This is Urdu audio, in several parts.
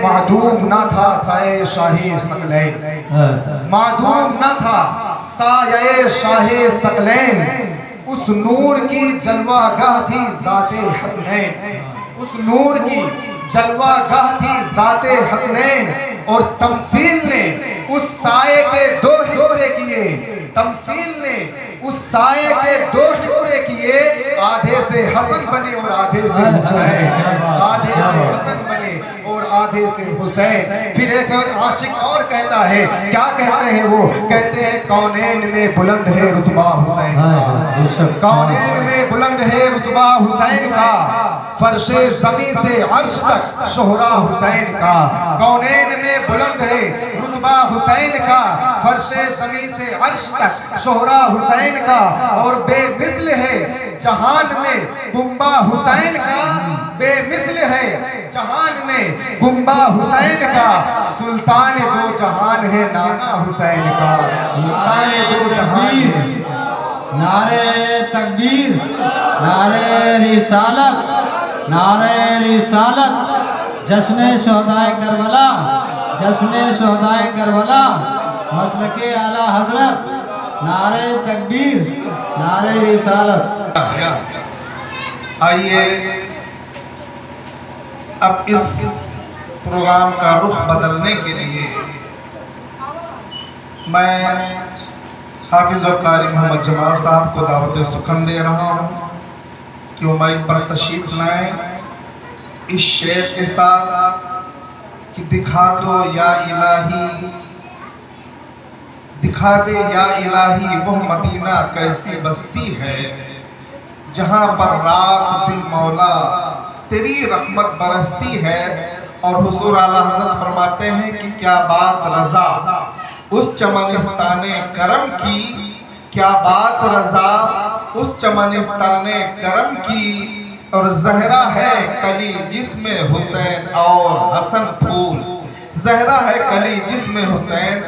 معدوم نہ تھا سایہ شاہی ثقلین، معدوم نہ تھا سایہ شاہی ثقلین، اس نور کی جلوہ گاہ تھی ذات حسنین، اس نور کی جلوہ گاہ تھی ذات حسنین، اور تمثیل نے اس سائے کے دو حصے کیے، تمثیل نے اس سائے کے دو حصے کیے، آدھے سے حسن بنے اور آدھے سے حسین، آدھے سے حسن بنے اور آدھے سے حسین۔ پھر ایک عاشق اور کہتا ہے، کیا کہتے ہیں وہ؟ کہتے ہیں کونین میں بلند ہے رتبہ حسین کا، کونین میں بلند ہے رتبہ حسین کا، فرش زمین سے عرش تک شہرا حسین کا، کونین میں بلند ہے رتبہ حسین کا، فرش زمین سے عرش تک شہرا حسین کا، اور بے مثل ہے جہان میں گنبہ حسین کا، بے مثل ہے جہان میں گنبہ حسین کا، سلطان دو جہان ہے نانا حسین کا، سلطان دو جہان ہے۔ نعرہ تکبیر، نعرہ رسالت، نعرہ رسالت، جشن شہدائے کربلا، جشن شہدائے کربلا، مسلک اعلیٰ حضرت، نعرہ تکبیر، نعرہ رسالت۔ آئیے اب اس پروگرام کا رخ بدلنے کے لیے میں حافظ و قاری محمد جمال صاحب کو دعوت سخن دے رہا ہوں کہ وہ مائک پر تشریف لائیں اس شعر کے ساتھ کہ دکھا دو یا الہی، دکھا دے یا الہی وہ مدینہ کیسی بستی ہے جہاں پر رات دن مولا تیری رحمت برستی ہے۔ اور حضور اعلیٰ حضرت فرماتے ہیں کہ کیا بات رضا اس چمنستان کرم کی، کیا بات رضا اس چمنستان کرم کی، اور زہرا ہے کلی جسم حسین اور حسن پھول، زہرا ہے کلی جسم حسین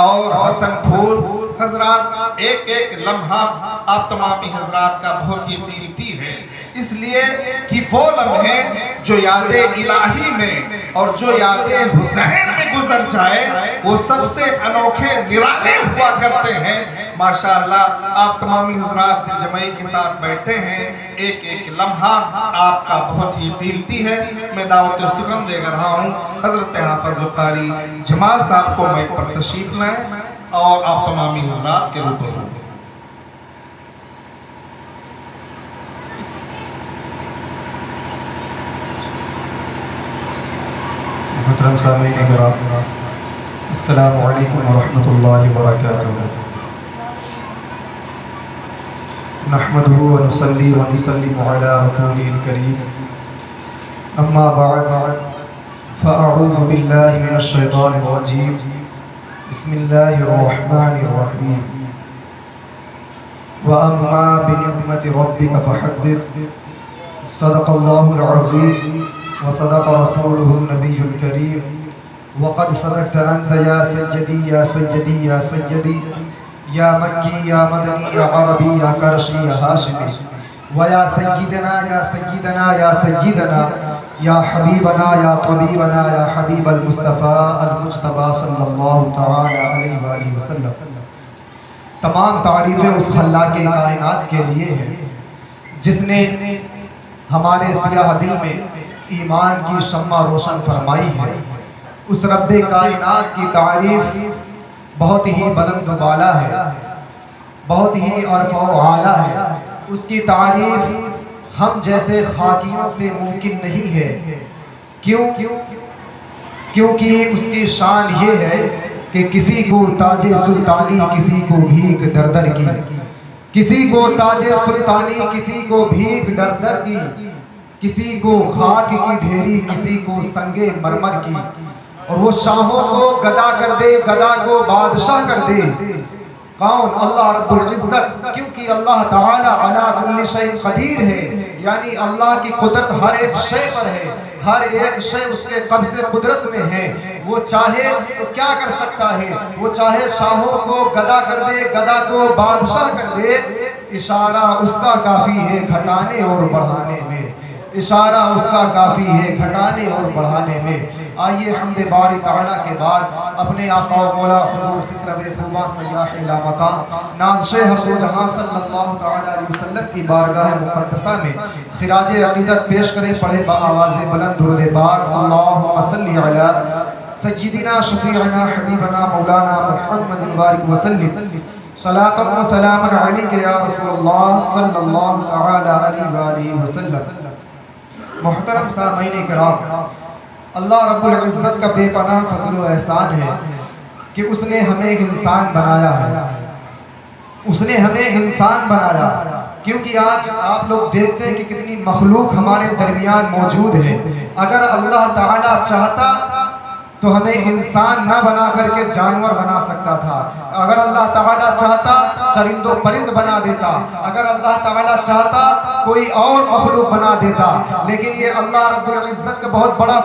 اور حسن پھول۔ حضرات ایک ایک لمحہ آپ تمامی حضرات کا بہت ہی قیمتی ہے، اس لیے کہ وہ لمحے جو یاد الہی میں اور جو یاد حسین میں گزر جائے وہ سب سے انوکھے نرالے ہوا کرتے ہیں۔ ماشاءاللہ آپ تمامی حضرات دل جمعی کے ساتھ بیٹھے ہیں، ایک ایک لمحہ آپ کا بہت ہی قیمتی ہے۔ میں دعوت سخن دے رہا ہوں حضرت حافظ قاری جمال صاحب کو مائک پر تشریف لائیں اور آپ تمامی حضرات کے روبرو ہوں۔ محترم سامعین کرام، السلام علیکم ورحمۃ اللہ وبرکاتہ۔ نحمدہ ونصلی ونسلم علی رسولہ الکریم، اما بعد فاعوذ باللہ من الشیطان الرجیم، بسم اللہ الرحمن الرحیم۔ وَأَمَّا بِنِعْمَةِ رَبِّكَ فَحَدِّثْ، صدق اللہ العظیم وصدق رسولہ النبی الکریم، وقد صدقت انت یا سیدی یا سیدی یا سیدی، یا مکی یا مدنی یا عربی یا کرشی یا ہاشمی، ویا سیدنا یا سیدنا یا سیدنا یا حبیبنا یا طبیبنا یا حبیب المصطفیٰ المجتبیٰ صلی اللہ تعالی علیہ وآلہ وسلم۔ تمام تعریفیں اس خلاق کائنات کے لیے ہیں جس نے ہمارے سیاہ دل میں ایمان کی شمع روشن فرمائی ہے۔ اس رب کائنات کی تعریف بہت ہی بلند و بالا ہے، بہت ہی عرف و اعلیٰ ہے۔ اس کی تعریف ہم جیسے خاکیوں سے ممکن نہیں ہے۔ کیونکہ اس کی شان یہ ہے کہ کسی کو تاج سلطانی کسی کو بھیک در در کی، کسی کو تاج سلطانی کسی کو بھیک در در کی، کسی کو خاک کی ڈھیری کسی کو سنگ مرمر کی، اور وہ شاہوں کو گدا کر دے، گدا کو بادشاہ کر دے۔ کون؟ اللہ رب العزت، کیونکہ اللہ تعالی علی کل شیء قدیر ہے، یعنی اللہ کی قدرت ہر ایک شے پر ہے، ہر ایک شے اس کے قبض قدرت میں ہے۔ وہ چاہے تو کیا کر سکتا ہے؟ وہ چاہے شاہوں کو گدا کر دے، گدا کو بادشاہ کر دے، اشارہ اس کا کافی ہے گھٹانے اور بڑھانے میں، اشارہ اس کا کافی ہے گھٹانے اور بڑھانے میں۔ آئیے حمد باری تعالیٰ کے بعد اپنے آقا و مولا حضور سسرب خوبا سیاح لامکان نازش حضور جہاں صلی اللہ تعالیٰ علیہ وسلم کی بارگاہ مقدسہ میں خراج عقیدت پیش کریں. پڑھے بآواز بلند درود پاک اللہم صلی علی سیدنا شفیعنا حبیبنا مولانا محمد بارک وسلم صلاۃ و سلام علیک یا رسول اللہ صلی اللہ تعالیٰ علیہ وآلہ وسلم. محترم سامعین کرام، اللہ رب العزت کا بے پناہ فضل و احسان ہے کہ اس نے ہمیں انسان بنایا ہے. اس نے ہمیں انسان بنایا کیونکہ آج آپ لوگ دیکھتے ہیں کہ کتنی مخلوق ہمارے درمیان موجود ہے. اگر اللہ تعالیٰ چاہتا تو ہمیں انسان نہ بنا کر کے جانور بنا سکتا تھا. اگر اللہ تعالیٰ چاہتا چرند و پرند بنا دیتا. اگر اللہ تعالیٰ چاہتا کوئی اور مخلوق بنا دیتا. لیکن یہ اللہ رب العزت کا بہت بڑا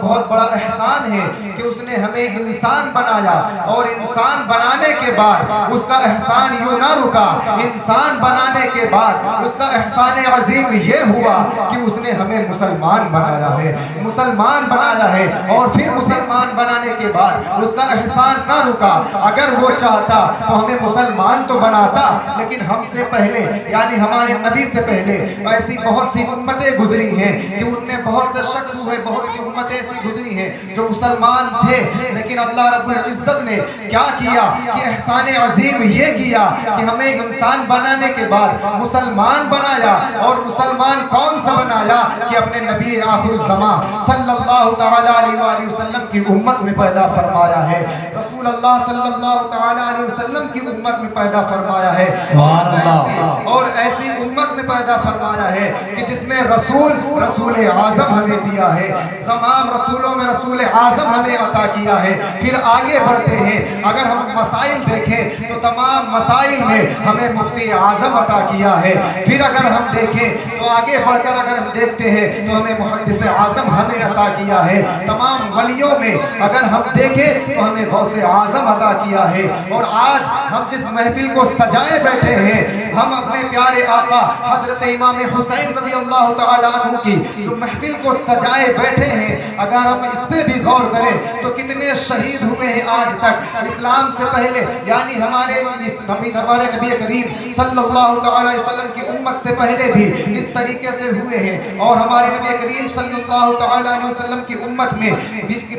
بہت بڑا احسان ہے کہ اس نے ہمیں انسان بنایا. اور انسان بنانے کے بعد اس کا احسان یوں نہ رکا. انسان بنانے کے بعد اس کا احسان عظیم یہ ہوا کہ اس نے ہمیں مسلمان بنایا ہے. مسلمان بنایا ہے اور پھر مسلمان بنانے کے بعد اس کا احسان نہ رکا. اگر وہ چاہتا تو ہمیں مسلمان تو بناتا، لیکن ہم سے پہلے یعنی ہمارے نبی سے پہلے ایسی بہت سی امتیں گزری ہیں کہ ان میں بہت سے شخص ہوئے، بہت سی امتیں ایسی گزری ہیں جو مسلمان تھے. لیکن اللہ رب العزت نے کیا کیا کہ احسان عظیم یہ کیا کہ ہمیں انسان بنانے کے بعد مسلمان بنایا. اور مسلمان کون سا بنایا کہ اپنے نبی آخر الزمان صلی اللہ تعالیٰ علیہ وآلہ وسلم کی امت میں پیدا فرمایا ہے. رسول اللہ صلی اللہ تعالیٰ علیہ وسلم کی امت میں پیدا فرمایا ہے. اور ایسی امت میں پیدا فرمایا ہے کہ جس میں رسول اعظم ہمیں دیا ہے. تمام رسولوں میں رسول اعظم ہمیں عطا کیا ہے. پھر آگے بڑھتے ہیں، اگر ہم مسائل دیکھیں تو تمام مسائل میں ہمیں مفتی اعظم عطا کیا ہے. پھر اگر ہم دیکھیں تو آگے بڑھ کر اگر ہم دیکھتے ہیں تو ہمیں محدث اعظم ہمیں عطا کیا ہے. تمام ولیوں میں اگر ہم دیکھیں تو ہمیں غوث اعظم عطا کیا ہے. اور آج ہم جس محفل کو سجائے بیٹھے ہیں، ہم اپنے پیارے آقا حضرت امام حسین رضی اللہ تعالیٰ عنہ کی جو محفل کو سجائے بیٹھے ہیں، اگر ہم اس پہ بھی غور کریں تو کتنے شہید ہوئے ہیں آج تک اسلام سے پہلے، یعنی ہمارے نبی کریم صلی اللہ تعالیٰ علیہ وسلم کی امت سے پہلے بھی اس طریقے سے ہوئے ہیں. اور ہمارے نبی کریم صلی اللہ تعالیٰ علیہ وسلم کی امت میں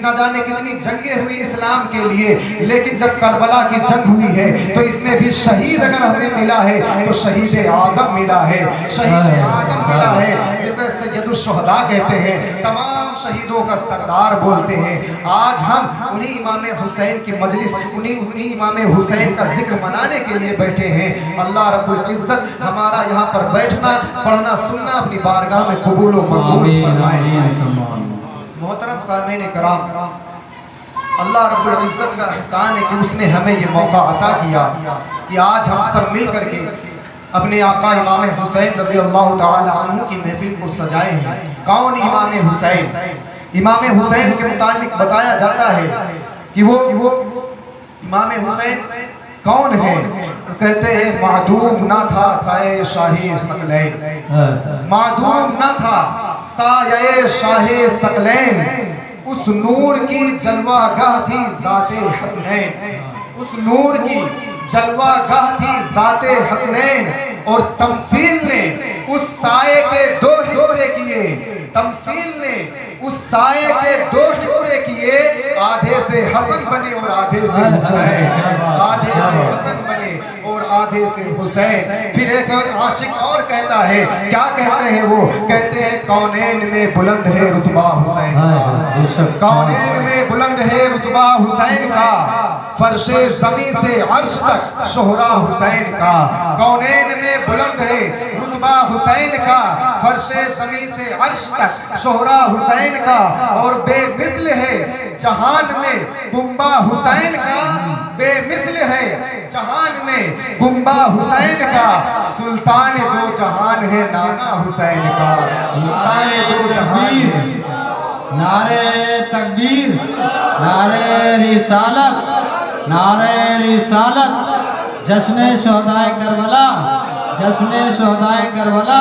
نہ جانے کتنی جنگیں ہوئی اسلام کے لیے. لیکن جب کربلا کی جنگ ہوئی ہے تو اس میں بھی شہید اگر ہمیں ملا ہے تو شہید اعظم ملا ہے. شہید اعظم ملا ہے جسے سید الشہداء کہتے ہیں، تمام شہیدوں کا سردار بولتے ہیں. آج ہم انہی امام حسین کی مجلس، انہی امام حسین کا ذکر منانے کے لیے بیٹھے ہیں. اللہ رب العزت ہمارا یہاں پر بیٹھنا، پڑھنا، سننا اپنی بارگاہ میں قبول و مقبول فرمائے. محترم سامعین کرام، اللہ رب العزت کا احسان ہے کہ اس نے ہمیں یہ موقع عطا کیا کہ آج ہم سب مل کر کے اپنے آقا امام حسین رضی اللہ تعالی عنہ کی محفل کو سجائے ہیں. کون امام حسین؟ امام حسین کے متعلق بتایا جاتا ہے کہ وہ امام حسین کون ہے؟ کہتے ہیں معدوم نہ تھا سایہ شاہی ثقلین. معدوم نہ تھا سایہ شاہی ثقلین، اس نور کی جلوہ گاہ تھی ذات حسنین. اس نور کی جلوہ گاہ تھی ذات حسنین. اور تمثیل نے اس سائے کے دو حصے کیے. تمثیل نے اس سائے کے دو حصے کیے، آدھے سے حسن بنے اور آدھے سے حسین. آدھے سے حسن بنے اور آدھے سے حسین. پھر ایک عاشق اور کہتا ہے، کیا کہتے ہیں وہ؟ کہتے ہیں کونین میں بلند ہے رتبہ حسین کا. کونین میں بلند ہے رتبہ حسین کا، فرش زمین سے عرش تک شہرا حسین کا. کونین میں بلند ہے رتبہ حسین کا، فرش زمین سے عرش تک شہرا حسین کا. اور بے مثل ہے جہان میں گنبہ حسین کا. بے مثل ہے جہان میں گنبہ حسین کا. سلطان دو جہان ہے نانا حسین کا. سلطان دو جہان. نعرہ تکبیر، نعرہ رسالت، نعرہ رسالت. جشن شہدائے کربلا، جشن شہدائے کربلا،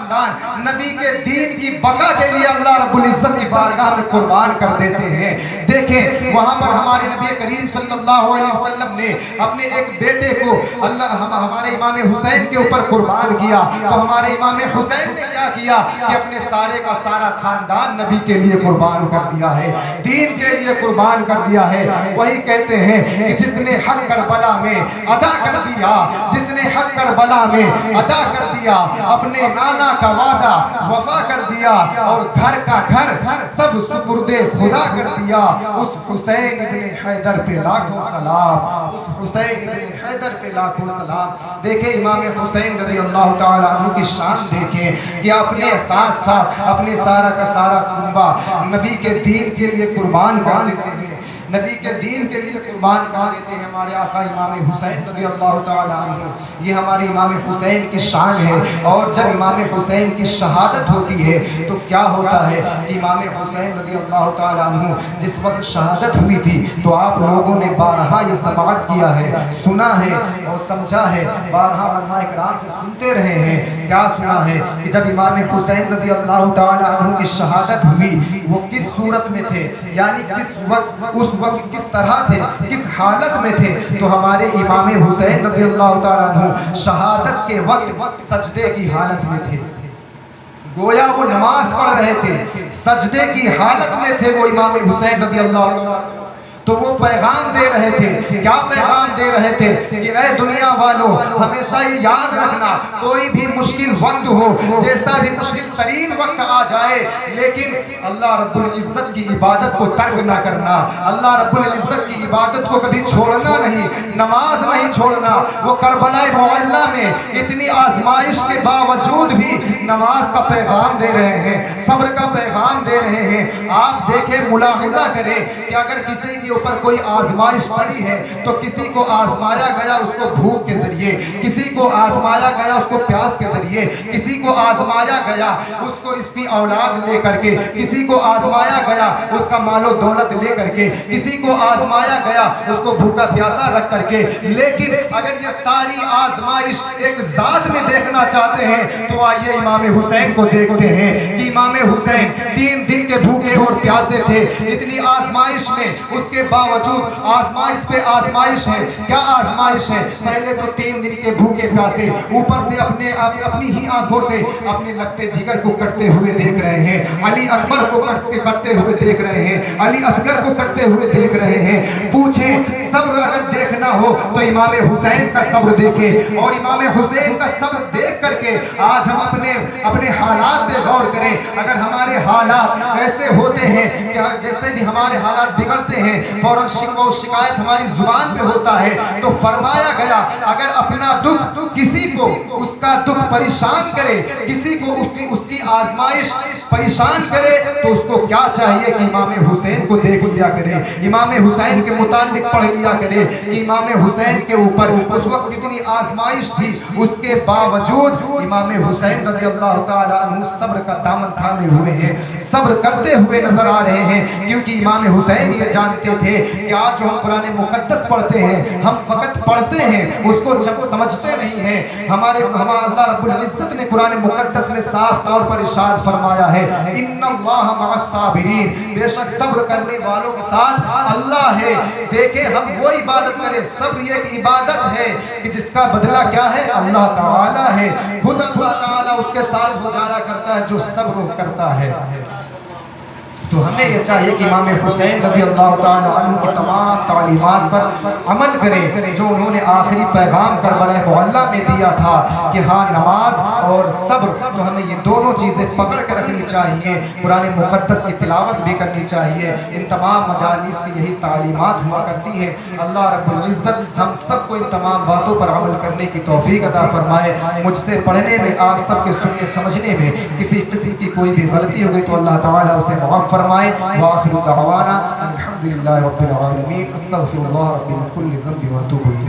خاندان نبی کے دین کی بقا کے لیے اللہ رب العزت کی بارگاہ میں قربان کر دیتے ہیں۔ دیکھیں وہاں پر ہمارے نبی کریم صلی اللہ علیہ وسلم نے اپنے ایک بیٹے کو ہمارے امام حسین کے اوپر قربان کیا، تو ہمارے امام حسین نے کیا کیا کہ اپنے سارے کا سارا خاندان نبی کے لیے قربان کر دیا ہے، دین کے لیے قربان کر دیا ہے۔ وہی کہتے ہیں کہ جس نے حق کربلا میں ادا کر دیا، جس نے حق کربلا میں ادا کر دیا، اپنے نانا کا وعدہ وفا کر دیا اور گھر کا گھر سب سپرد خدا کر دیا، اس حسین ابن حیدر پہ لاکھوں سلام، اس حسین ابن حیدر پہ لاکھوں سلام۔ دیکھیں امام حسین رضی اللہ تعالیٰ عنہ کی شان دیکھیں کہ اپنے ساتھ ساتھ اپنے سارا کا سارا کنبہ نبی کے دین کے لیے قربان کر دیتے ہیں، نبی کے دین کے لیے قربان کر دیتے ہیں ہمارے آقا امام حسین رضی اللہ تعالیٰ عنہ۔ یہ ہمارے امام حسین کی شان ہے، اور جب امام حسین کی شہادت ہوتی ہے تو کیا ہوتا ہے کہ امام حسین رضی اللہ تعالیٰ عنہ جس وقت شہادت ہوئی تھی تو آپ لوگوں نے بارہا یہ سماعت کیا ہے، سنا ہے اور سمجھا ہے، بارہا علماء اکرام سے سنتے رہے ہیں۔ کیا سنا ہے کہ جب امام حسین رضی اللہ تعالیٰ عنہ کی شہادت ہوئی وہ کس صورت میں تھے، یعنی کس وقت، اس وقت کس طرح تھے، کس حالت میں تھے، تو ہمارے امام حسین رضی اللہ تعالیٰ عنہ شہادت کے وقت سجدے کی حالت میں تھے، گویا وہ نماز پڑھ رہے تھے، سجدے کی حالت میں تھے وہ امام حسین رضی اللہ عنہ۔ تو وہ پیغام دے رہے تھے، کیا پیغام دے رہے تھے کہ اے دنیا والوں ہمیشہ یہ یاد رکھنا، کوئی بھی مشکل وقت ہو، جیسا بھی مشکل ترین وقت آ جائے، لیکن اللہ رب العزت کی عبادت کو ترک نہ کرنا، اللہ رب العزت کی عبادت کو کبھی چھوڑنا نہیں، نماز نہیں چھوڑنا۔ وہ کربلا معلیٰ میں اتنی آزمائش کے باوجود بھی نماز کا پیغام دے رہے ہیں، صبر کا پیغام دے رہے ہیں۔ آپ دیکھیں، ملاحظہ کریں کہ اگر کسی کے اوپر کوئی آزمائش پڑی ہے تو کسی کو آزمایا گیا اس کو بھوک کے ذریعے، کسی کو آزمایا گیا اس کو پیاس کے ذریعے، کسی کو آزمایا گیا اس کو اس کی اولاد لے کر کے، کسی کو آزمایا گیا اس کا مال و دولت لے کر کے، کسی کو آزمایا گیا اس کو بھوکا پیاسا رکھ کر کے۔ لیکن اگر یہ ساری آزمائش ایک ذات میں دیکھنا چاہتے ہیں تو آئیے امام حسین کو دیکھتے ہیں کہ امام حسین 3 دن کے بھوکے اور پیاسے تھے، اتنی آزمائش میں، اس کے باوجود آزمائش پہ آزمائش ہے۔ کیا آزمائش ہے؟ پہلے تو 3 دن کے بھوکے پیاسے، اوپر سے اپنی ہی آنکھوں سے اپنے لگتے جگر کو کٹتے ہوئے دیکھ رہے ہیں، علی اکبر کو کٹتے ہوئے دیکھ رہے ہیں، علی اصغر کو کٹتے ہوئے دیکھ رہے ہیں۔ پوچھیں صبر اگر دیکھنا ہو تو امام حسین کا صبر دیکھیں، اور امام حسین کا صبر دیکھ کر کے آج ہم اپنے حالات پہ غور کریں۔ اگر ہمارے حالات ایسے ہوتے ہیں کہ جیسے بھی ہمارے حالات بگڑتے ہیں فوراً شکوہ و شکایت ہماری زبان پہ ہوتا ہے، تو فرمایا گیا اگر اپنا دکھ کسی کو اس کا دکھ پریشان کرے، کسی کو اس کی آزمائش پریشان کرے تو اس کو کیا چاہیے کہ امام حسین کو دیکھ لیا کرے، امام حسین کے متعلق پڑھ لیا کرے کہ امام حسین کے اوپر اس وقت کتنی آزمائش تھی، اس کے باوجود امام حسین رضی اللہ تعالیٰ عنہ صبر کا دامن تھامے ہوئے ہیں، صبر کرتے ہوئے نظر آ رہے ہیں، کیونکہ امام حسین یہ جانتے تھے کہ آج جو ہم قرآن مقدس پڑھتے ہیں ہم فقط پڑھتے ہیں، اس کو جب سمجھتے نہیں ہیں۔ اللہ رب العزت نے قرآن مقدس میں صاف طور پر ارشاد فرمایا ہے ان اللہ مع الصابرین، بے شک صبر کرنے والوں کے ساتھ اللہ ہے۔ دیکھیں ہم وہ عبادت کریں، صبر یہ ایک عبادت ہے کہ جس کا بدلہ کیا ہے؟ اللہ تعالی ہے، خود اللہ تعالی اس کے ساتھ ہو جایا کرتا ہے جو صبر کرتا ہے۔ تو ہمیں یہ چاہیے کہ امام حسین رضی اللہ تعالیٰ عنہ کی تمام تعلیمات پر عمل کریں جو انہوں نے آخری پیغام کربلا معلیٰ میں دیا تھا کہ ہاں نماز اور صبر، تو ہمیں یہ دونوں چیزیں پکڑ کر رکھنی چاہیے، قرآن مقدس کی تلاوت بھی کرنی چاہیے۔ ان تمام مجالس کی یہی تعلیمات ہوا کرتی ہیں۔ اللہ رب العزت ہم سب کو ان تمام باتوں پر عمل کرنے کی توفیق عطا فرمائے۔ مجھ سے پڑھنے میں، آپ سب کے سننے سمجھنے میں کسی قسم کی کوئی بھی غلطی ہو گئی تو اللہ تعالیٰ اسے معاف فرمائے۔ وآخر دعوانا الحمدللہ رب العالمین، استغفر اللہ ربی من کل ذنب واتوب الیہ۔